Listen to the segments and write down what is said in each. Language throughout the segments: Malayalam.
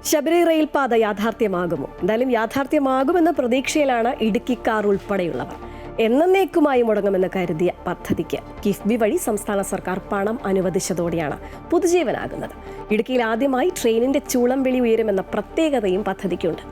ശബരി റെയിൽപാത യാഥാർത്ഥ്യമാകുമോ? എന്തായാലും യാഥാർത്ഥ്യമാകുമെന്ന പ്രതീക്ഷയിലാണ് ഇടുക്കിക്കാർ ഉൾപ്പെടെയുള്ളവർ. എന്നേക്കുമായി മുടങ്ങുമെന്ന് കരുതിയ പദ്ധതിക്ക് കിഫ്ബി വഴി സംസ്ഥാന സർക്കാർ പണം അനുവദിച്ചതോടെയാണ് പുതുജീവനാകുന്നത്. ഇടുക്കിയിൽ ആദ്യമായി ട്രെയിനിന്റെ ചൂളം വിളി ഉയരുമെന്ന പ്രത്യേകതയും പദ്ധതിക്കുണ്ട്.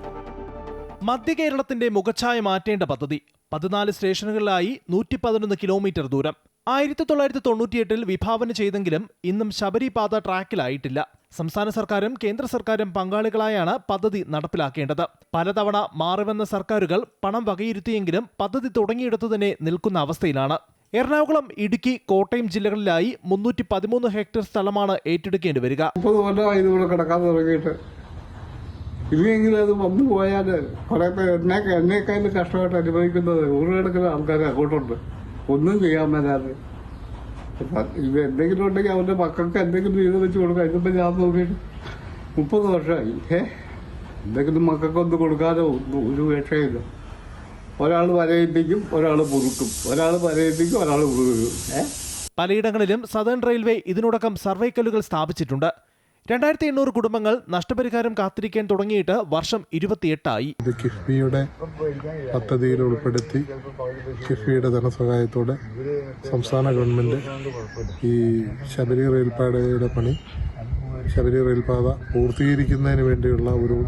മധ്യ കേരളത്തിന്റെ മുഖച്ഛായ മാറ്റേണ്ട പദ്ധതി 14 സ്റ്റേഷനുകളിലായി 111 കിലോമീറ്റർ ദൂരം 1998-ൽ വിഭാവന ചെയ്തെങ്കിലും ഇന്നും ശബരിപാത ട്രാക്കിലായിട്ടില്ല. സംസ്ഥാന സർക്കാരും കേന്ദ്ര സർക്കാരും പങ്കാളികളായാണ് പദ്ധതി നടപ്പിലാക്കേണ്ടത്. പലതവണ മാറിവന്ന സർക്കാരുകൾ പണം വകയിരുത്തിയെങ്കിലും പദ്ധതി തുടങ്ങിയെടുത്തു തന്നെ നിൽക്കുന്ന അവസ്ഥയിലാണ്. എറണാകുളം, ഇടുക്കി, കോട്ടയം ജില്ലകളിലായി 313 ഹെക്ടർ സ്ഥലമാണ് ഏറ്റെടുക്കേണ്ടി വരിക. ഇല്ലെങ്കിൽ അത് വന്നു പോയാൽ കുറെ പേർ എന്നേക്കാളും കഷ്ടമായിട്ട് അനുഭവിക്കുന്നത് നൂറുകണക്കിന് ആൾക്കാർ അങ്ങോട്ടുണ്ട്. ഒന്നും ചെയ്യാൻ മേലാതെ ഇത് എന്തെങ്കിലും ഉണ്ടെങ്കിൽ അവരുടെ മക്കൾക്ക് എന്തെങ്കിലും ചെയ്ത് വെച്ച് കൊടുക്കാം. ഇതിപ്പോൾ ഞാൻ നോക്കിയിട്ട് 30 വർഷമായി. എന്തെങ്കിലും മക്കൾക്കൊന്നും കൊടുക്കാതെ ഒരു രക്ഷയില്ല. ഒരാൾ വരയിപ്പിക്കും, ഒരാൾ പുതുക്കും, ഒരാൾ വരയിപ്പിക്കും, ഒരാൾ പുതുക്കും. പലയിടങ്ങളിലും സദേൺ റെയിൽവേ ഇതിനോടകം സർവേക്കല്ലുകൾ സ്ഥാപിച്ചിട്ടുണ്ട്. 2800 കുടുംബങ്ങൾ നഷ്ടപരിഹാരം കാത്തിരിക്കാൻ തുടങ്ങിയിട്ട് വർഷം 28ആയി. ഇത് കിഫ്ബിയുടെ പദ്ധതിയിൽ ഉൾപ്പെടുത്തി കിഫ്ബിയുടെ ധനസഹായത്തോടെ സംസ്ഥാന ഗവൺമെന്റ് ഈ ശബരി റെയിൽപാതയുടെ പണി, ശബരി റെയിൽപാത പൂർത്തീകരിക്കുന്നതിന് വേണ്ടിയുള്ള ഒരു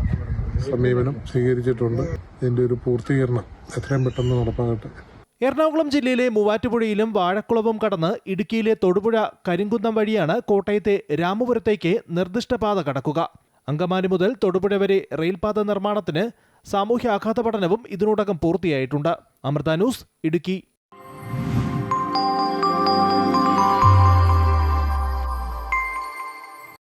സമീപനം സ്വീകരിച്ചിട്ടുണ്ട്. ഇതിന്റെ ഒരു പൂർത്തീകരണം എത്രയും പെട്ടെന്ന് നടപ്പാകട്ടെ. എറണാകുളം ജില്ലയിലെ മൂവാറ്റുപുഴയിലും വാഴക്കുളവും കടന്ന് ഇടുക്കിയിലെ തൊടുപുഴ കരിങ്കുന്നം വഴിയാണ് കോട്ടയത്തെ രാമപുരത്തേക്ക് നിർദ്ദിഷ്ട പാത കടക്കുക. അങ്കമാലി മുതൽ തൊടുപുഴ വരെ റെയിൽപാത നിർമ്മാണത്തിന് സാമൂഹ്യ ആഘാത പഠനവും ഇതിനോടകം പൂർത്തിയായിട്ടുണ്ട്. അമൃത ന്യൂസ്, ഇടുക്കി.